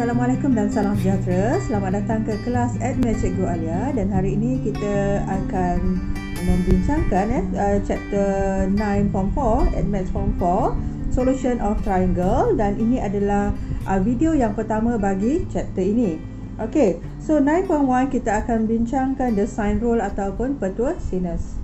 Assalamualaikum dan salam sejahtera. Selamat datang ke kelas AdMath Cikgu Alia, dan hari ini kita akan membincangkan chapter 9 Form 4, AdMath Form 4, Solution of Triangle, dan ini adalah video yang pertama bagi chapter ini. Okey, so 9.1 kita akan bincangkan the sine rule ataupun petua sinus.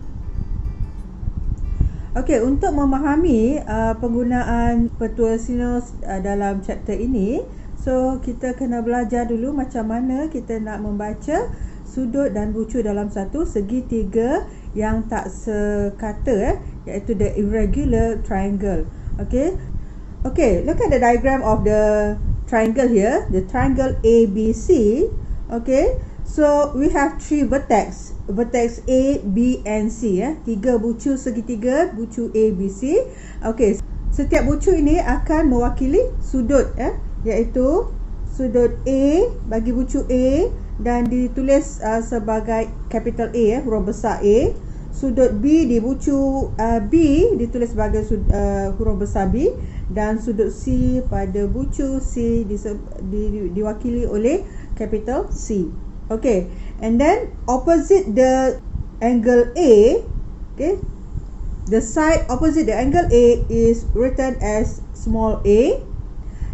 Okey, untuk memahami penggunaan petua sinus dalam chapter ini, so kita kena belajar dulu macam mana kita nak membaca sudut dan bucu dalam satu segitiga yang tak sekata, iaitu the irregular triangle. Okey, look at the diagram of the triangle here, the triangle ABC. Okay, so we have three vertex A, B and C. Tiga bucu segitiga, bucu A, B, C. Okay, setiap bucu ini akan mewakili sudut, iaitu sudut A bagi bucu A dan ditulis sebagai capital A, huruf besar A. Sudut B di bucu B ditulis sebagai huruf besar B, dan sudut C pada bucu C diwakili oleh capital C. Okay, and then opposite the angle A, okay, the side opposite the angle A is written as small a.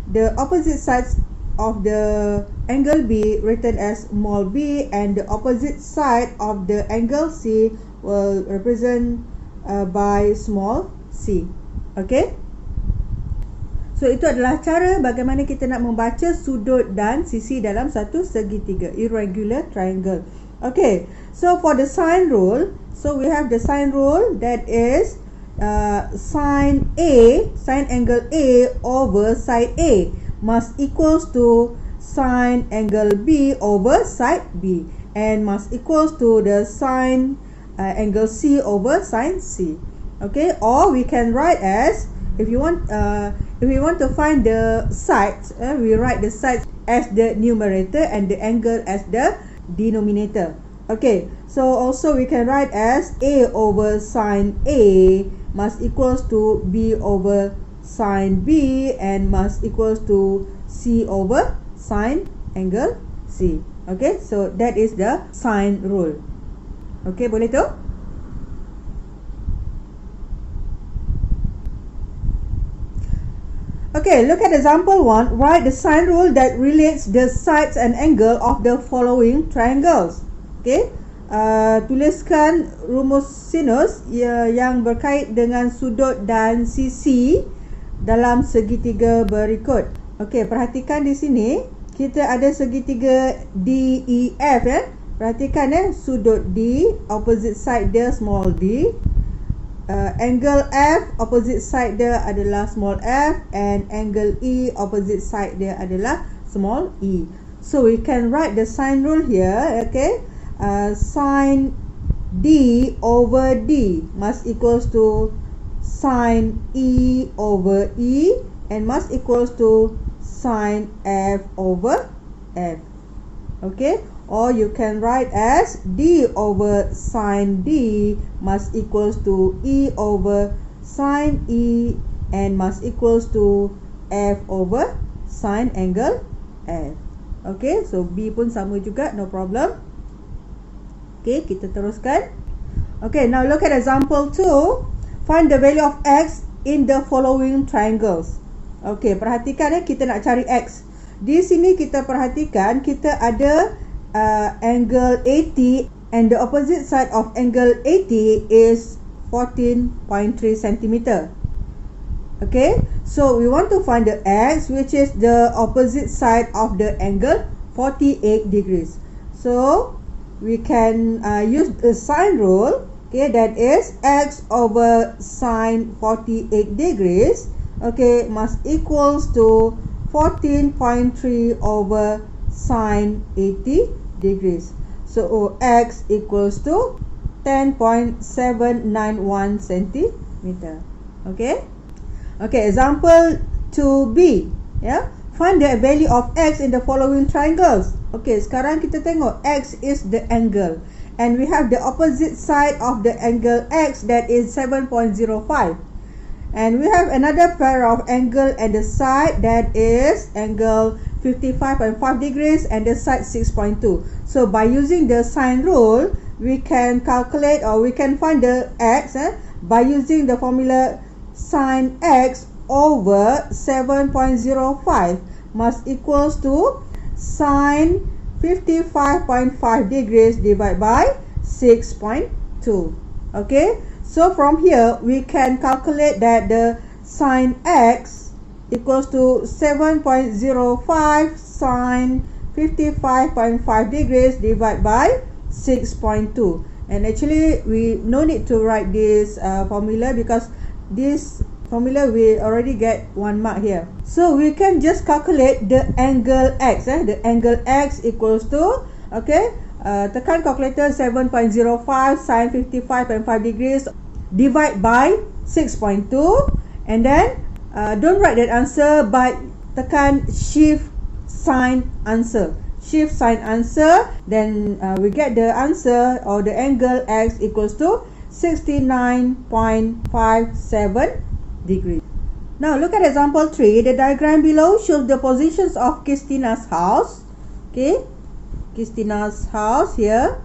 The opposite sides of the angle B written as small b, and the opposite side of the angle C will represent by small c. Okay, so itu adalah cara bagaimana kita nak membaca sudut dan sisi dalam satu segitiga, irregular triangle. Okay, so for the sine rule, so we have the sine rule, that is sine angle A over side A must equals to sine angle B over side B, and must equals to the sine angle C over sine C. Okay, or we can write as, if we want to find the sides, we write the sides as the numerator and the angle as the denominator. Okay, so also we can write as A over sine A must equals to B over sine B, and must equals to C over sine angle C. Okay, so that is the sine rule. Okay, boleh tu? Okay, look at example 1. Write the sine rule that relates the sides and angle of the following triangles. Okay, tuliskan rumus sinus yang berkait dengan sudut dan sisi dalam segitiga berikut. Okay, perhatikan di sini kita ada segitiga DEF. Perhatikan sudut D, opposite side dia small d. Angle F, opposite side dia adalah small f, and angle E, opposite side dia adalah small e. So we can write the sine rule here. Okay, sine D over D must equals to sine E over E, and must equals to sine F over F. Okay, or you can write as D over sine D must equals to E over sine E, and must equals to F over sine angle F. Okay, so B pun sama juga, no problem. Okay, kita teruskan. Okay, now look at example 2. Find the value of X in the following triangles. Okay, perhatikan kita nak cari X. Di sini kita perhatikan kita ada angle 80, and the opposite side of angle 80 is 14.3 cm. Okay, so we want to find the X, which is the opposite side of the angle 48 degrees. So we can use the sine rule. Okay, that is X over sine 48 degrees, okay, must equals to 14.3 over sine 80 degrees. So X equals to 10.791 centimeter. Okay, example 2B. Find the value of X in the following triangles. Okay, sekarang kita tengok X is the angle, and we have the opposite side of the angle X, that is 7.05, and we have another pair of angle at the side, that is angle 55.5 degrees and the side 6.2. So by using the sine rule, we can calculate or we can find the x by using the formula sine x over 7.05 must equals to sine 55.5 degrees divided by 6.2. Okay, so from here we can calculate that the sine x equals to 7.05 sine 55.5 degrees divided by 6.2. And actually we no need to write this formula, because this formula we already get 1 mark here. So we can just calculate the angle x. The angle x equals to, okay, tekan calculator, 7.05 sine 55.5 degrees divide by 6.2, and then don't write that answer, but tekan shift sign answer. Shift sign answer, then we get the answer, or the angle x equals to 69.57 degrees. Now look at example 3. The diagram below shows the positions of Christina's house. Okay, Christina's house here,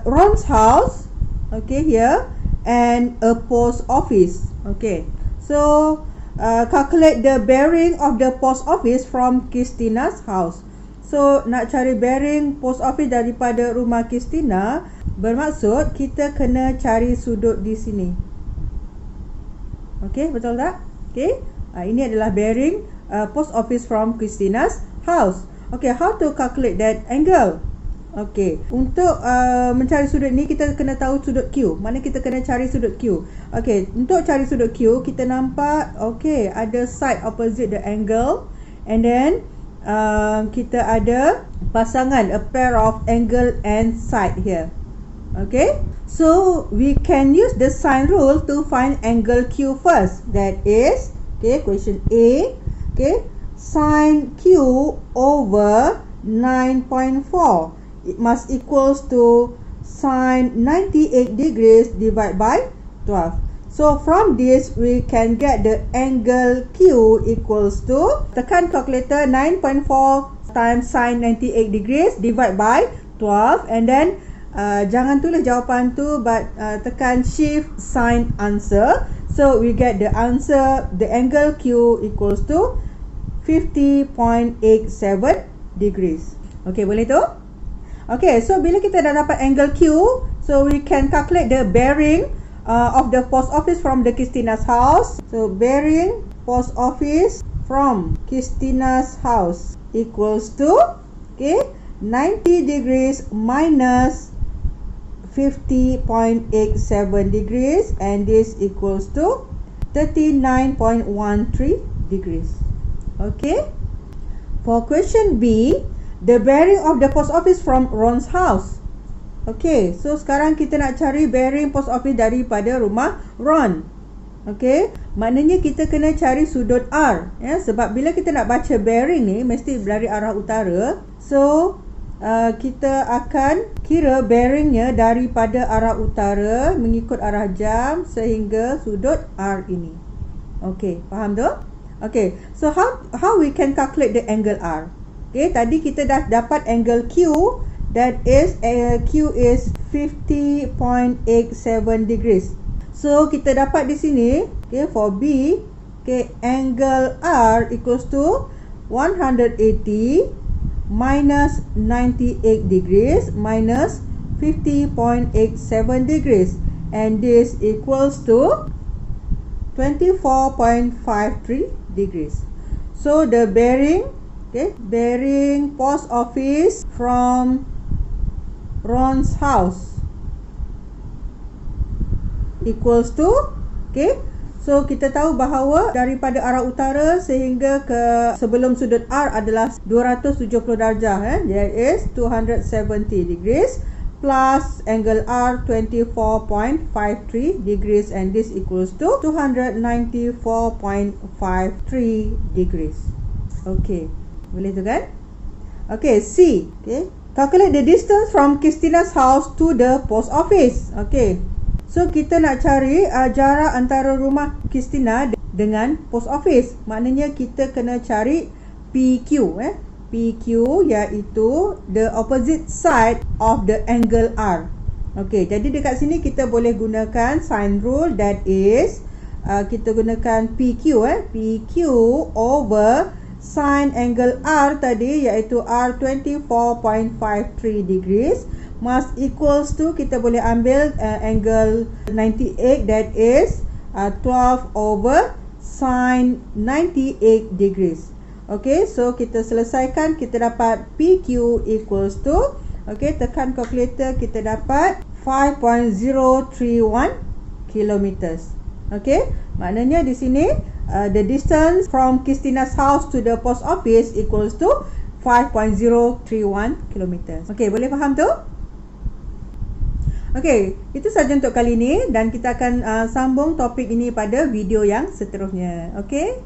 Ron's house, okay, here, and a post office. Okay, so calculate the bearing of the post office from Christina's house. So nak cari bearing post office daripada rumah Christina, bermaksud kita kena cari sudut di sini. Okay, betul tak? Okay, ini adalah bearing post office from Christina's house. Okay, how to calculate that angle? Okay, untuk mencari sudut ni kita kena tahu sudut Q. Mana kita kena cari sudut Q. Okay, untuk cari sudut Q kita nampak, okay, ada side opposite the angle, and then kita ada pasangan, a pair of angle and side here. Okay, so we can use the sine rule to find angle Q first. That is, okay, question A, okay, sine Q over 9.4. It must equals to sine 98 degrees divided by 12. So from this we can get the angle Q equals to, tekan calculator, 9.4 times sine 98 degrees divided by 12, and then jangan tulis jawapan tu, but tekan shift sign answer. So we get the answer, the angle Q equals to 50.87 degrees. Okay, boleh tu? Okay, so bila kita dah dapat angle Q, so we can calculate the bearing of the post office from the Christina's house. So bearing post office from Christina's house equals to, okay, 90 degrees minus 50.87 degrees, and this equals to 39.13 degrees. Okay, for question B, the bearing of the post office from Ron's house. Okay, so sekarang kita nak cari bearing post office daripada rumah Ron. Okay, maknanya kita kena cari sudut R, ya, sebab bila kita nak baca bearing ni mesti dari arah utara. So kita akan kira bearingnya daripada arah utara mengikut arah jam sehingga sudut R ini. Okay, faham tu? Okay, so how we can calculate the angle R? Okay, tadi kita dah dapat angle Q, that is Q is 50.87 degrees. So kita dapat di sini, okay, for B, okay, angle R equals to 180 minus 98 degrees minus 50.87 degrees, and this equals to 24.53 degrees. So the bearing, okay, bearing post office from Ron's house equals to, okay, so kita tahu bahawa daripada arah utara sehingga ke sebelum sudut R adalah 270 darjah, that is 270 degrees plus angle R 24.53 degrees, and this equals to 294.53 degrees. Okay, boleh tu kan? Okay, C, okay, calculate the distance from Christina's house to the post office. Okay, so kita nak cari jarak antara rumah Christina dengan post office. Maknanya kita kena cari PQ. PQ iaitu the opposite side of the angle R. Okey, jadi dekat sini kita boleh gunakan sign rule, that is kita gunakan PQ PQ over sin angle R tadi iaitu R 24.53 degrees must equals to, kita boleh ambil angle 98, that is 12 over sin 98 degrees. Okay, so kita selesaikan, kita dapat PQ equals to, okay, tekan calculator, kita dapat 5.031 kilometers. Okay, maknanya di sini the distance from Christina's house to the post office equals to 5.031 kilometers. Okay, boleh faham tu? Okay, itu saja untuk kali ini dan kita akan sambung topik ini pada video yang seterusnya. Okay.